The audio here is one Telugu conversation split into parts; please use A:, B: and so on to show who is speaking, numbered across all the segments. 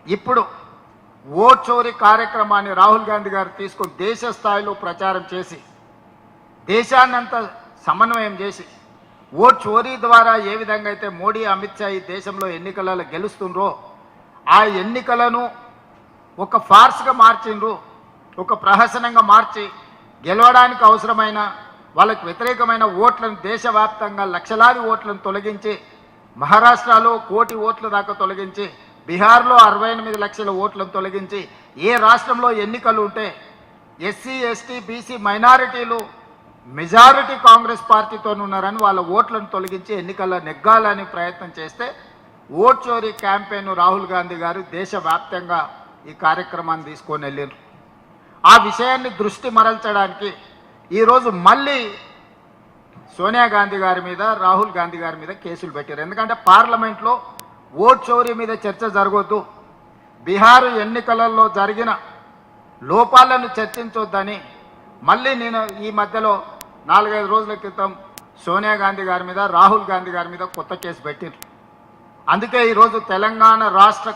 A: ఇప్పుడు ఓట్ చోరీ కార్యక్రమాన్ని రాహుల్ గాంధీ గారు తీసుకొని దేశ స్థాయిలో ప్రచారం చేసి దేశాన్నంతా సమన్వయం చేసి ఓట్ చోరీ ద్వారా ఏ విధంగా అయితే మోడీ అమిత్ షా ఈ దేశంలో ఎన్నికలలో గెలుస్తుండ్రో ఆ ఎన్నికలను ఒక ఫార్స్గా మార్చిండ్రు, ఒక ప్రహసనంగా మార్చి గెలవడానికి అవసరమైన వాళ్ళకు వ్యతిరేకమైన ఓట్లను దేశవ్యాప్తంగా లక్షలాది ఓట్లను తొలగించి మహారాష్ట్రలో 1 కోటి ఓట్ల దాకా తొలగించి బీహార్లో 68 లక్షల ఓట్లను తొలగించి ఏ రాష్ట్రంలో ఎన్నికలు ఉంటే ఎస్సీ ఎస్టీ బీసీ మైనారిటీలు మెజారిటీ కాంగ్రెస్ పార్టీతో ఉన్నారని వాళ్ళ ఓట్లను తొలగించి ఎన్నికల్లో నెగ్గాలని ప్రయత్నం చేస్తే ఓట్ చోరీ క్యాంపెయిన్ రాహుల్ గాంధీ గారు దేశవ్యాప్తంగా ఈ కార్యక్రమాన్ని తీసుకొని వెళ్ళారు. ఆ విషయాన్ని దృష్టి మరల్చడానికి ఈరోజు మళ్ళీ సోనియా గాంధీ గారి మీద రాహుల్ గాంధీ గారి మీద కేసులు పెట్టారు. ఎందుకంటే పార్లమెంట్లో ఓట్ చోరీ మీద చర్చ జరగొద్దు, బీహార్ ఎన్నికలలో జరిగిన లోపాలను చర్చించొద్దని మళ్ళీ నేను ఈ మధ్యలో 4-5 రోజుల క్రితం సోనియా గాంధీ గారి మీద రాహుల్ గాంధీ గారి మీద కొత్త కేసు పెట్టారు. అందుకే ఈరోజు తెలంగాణ రాష్ట్ర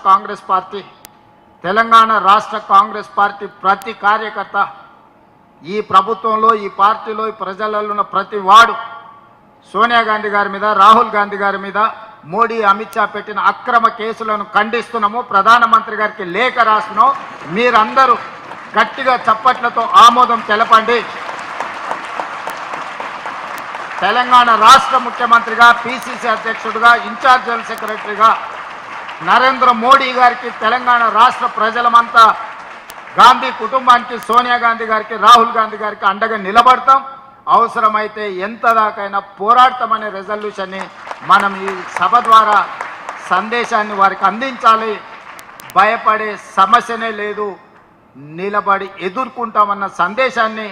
A: కాంగ్రెస్ పార్టీ ప్రతి కార్యకర్త ఈ ప్రభుత్వంలో ఈ పార్టీలో ఈ ప్రజలలో ఉన్న ప్రతి వాడు సోనియా గాంధీ గారి మీద రాహుల్ గాంధీ గారి మీద మోడీ అమిత్ షా పెట్టిన అక్రమ కేసులను ఖండిస్తున్నాము. ప్రధానమంత్రి గారికి లేఖ రాస్తున్నాం. మీరందరూ గట్టిగా చప్పట్లతో ఆమోదం తెలపండి. తెలంగాణ రాష్ట్ర ముఖ్యమంత్రిగా పిసిసి అధ్యక్షుడిగా ఇన్ఛార్జ్ జనరల్ సెక్రటరీగా నరేంద్ర మోడీ గారికి తెలంగాణ రాష్ట్ర ప్రజలమంతా గాంధీ కుటుంబానికి సోనియా గాంధీ గారికి రాహుల్ గాంధీ గారికి అండగా నిలబడతాం. అవసరమైతే ఎంత దాకైనా పోరాడతామనే రెజల్యూషన్ని మనం ఈ సభ ద్వారా సందేశాన్ని వారికి అందించాలి. భయపడే సమస్యనే లేదు, నిలబడి ఎదుర్కొంటామన్న సందేశాన్ని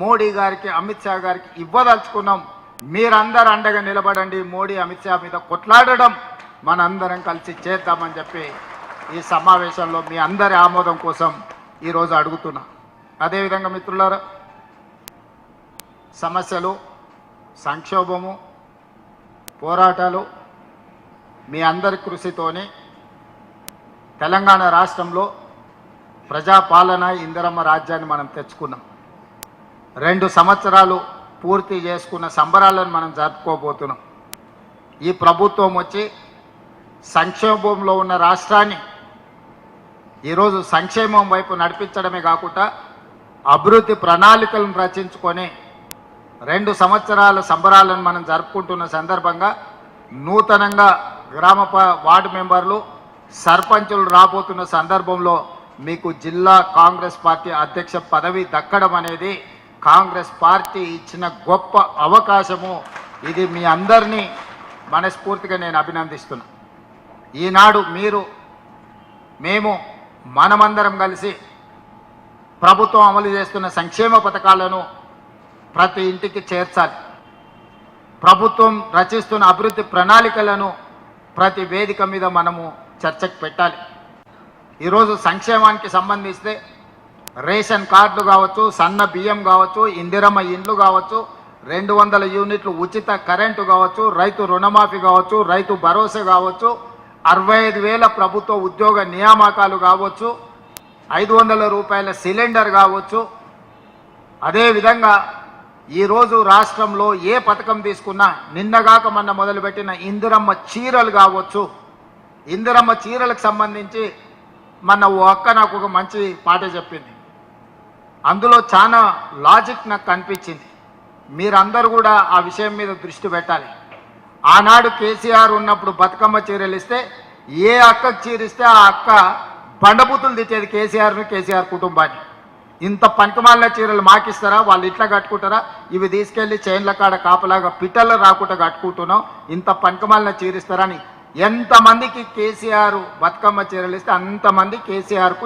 A: మోడీ గారికి అమిత్ షా గారికి ఇవ్వదలుచుకున్నాం. మీరందరూ అండగా నిలబడండి. మోడీ అమిత్ షా మీద కొట్లాడడం మనందరం కలిసి చేద్దామని చెప్పి ఈ సమావేశంలో మీ అందరి ఆమోదం కోసం ఈరోజు అడుగుతున్నా. అదేవిధంగా మిత్రులారా, సమస్యలు, సంక్షోభము, పోరాటాలు మీ అందరి కృషితోని తెలంగాణ రాష్ట్రంలో ప్రజాపాలన ఇందిరమ్మ రాజ్యాన్ని మనం తెచ్చుకున్నాం. 2 సంవత్సరాలు పూర్తి చేసుకున్న సంబరాలను మనం జరుపుకోబోతున్నాం. ఈ ప్రభుత్వం వచ్చి సంక్షోభంలో ఉన్న రాష్ట్రాన్ని ఈరోజు సంక్షేమం వైపు నడిపించడమే కాకుండా అభివృద్ధి ప్రణాళికలను రచించుకొని 2 సంవత్సరాల సంబరాలను మనం జరుపుకుంటున్న సందర్భంగా నూతనంగా వార్డు మెంబర్లు సర్పంచులు రాబోతున్న సందర్భంలో మీకు జిల్లా కాంగ్రెస్ పార్టీ అధ్యక్ష పదవి దక్కడం అనేది కాంగ్రెస్ పార్టీ ఇచ్చిన గొప్ప అవకాశము. ఇది మీ అందరినీ మనస్ఫూర్తిగా నేను అభినందిస్తున్నా. ఈనాడు మేము మనమందరం కలిసి ప్రభుత్వం అమలు చేస్తున్న సంక్షేమ పథకాలను ప్రతి ఇంటికి చేర్చాలి. ప్రభుత్వం రచిస్తున్న అభివృద్ధి ప్రణాళికలను ప్రతి వేదిక మీద మనము చర్చకు పెట్టాలి. ఈరోజు సంక్షేమానికి సంబంధిస్తే రేషన్ కార్డులు కావచ్చు, సన్న బియ్యం కావచ్చు, ఇందిరమ్మ ఇండ్లు కావచ్చు, 200 యూనిట్లు ఉచిత కరెంటు కావచ్చు, రైతు రుణమాఫీ కావచ్చు, రైతు భరోసా కావచ్చు, 65,000 ప్రభుత్వ ఉద్యోగ నియామకాలు కావచ్చు, 500 రూపాయల సిలిండర్ కావచ్చు. అదేవిధంగా ఈరోజు రాష్ట్రంలో ఏ పథకం తీసుకున్నా నిన్నగాక మొన్న మొదలుపెట్టిన ఇందిరమ్మ చీరలు కావచ్చు. ఇందిరమ్మ చీరలకు సంబంధించి ఓ అక్క నాకు ఒక మంచి పాట చెప్పింది. అందులో చాలా లాజిక్ నాకు కనిపించింది. మీరందరూ కూడా ఆ విషయం మీద దృష్టి పెట్టాలి. ఆనాడు కేసీఆర్ ఉన్నప్పుడు బతుకమ్మ చీరలు ఇస్తే ఏ అక్కకు చీరిస్తే ఆ అక్క బండబూతులు తిట్టేది కేసీఆర్ కుటుంబాన్ని. ఇంత పంకమాల చీరలు మాకిస్తారా, వాళ్ళు ఇట్లా కట్టుకుంటారా, ఇవి తీసుకెళ్లి చైన్ల కాడ కాపలాగా పిట్టలు రాకుండా కట్టుకుంటున్నాం, ఇంత పంకమాల చీరిస్తారని ఎంతమందికి కేసీఆర్ బతుకమ్మ చీరలు ఇస్తే అంతమంది కేసీఆర్కు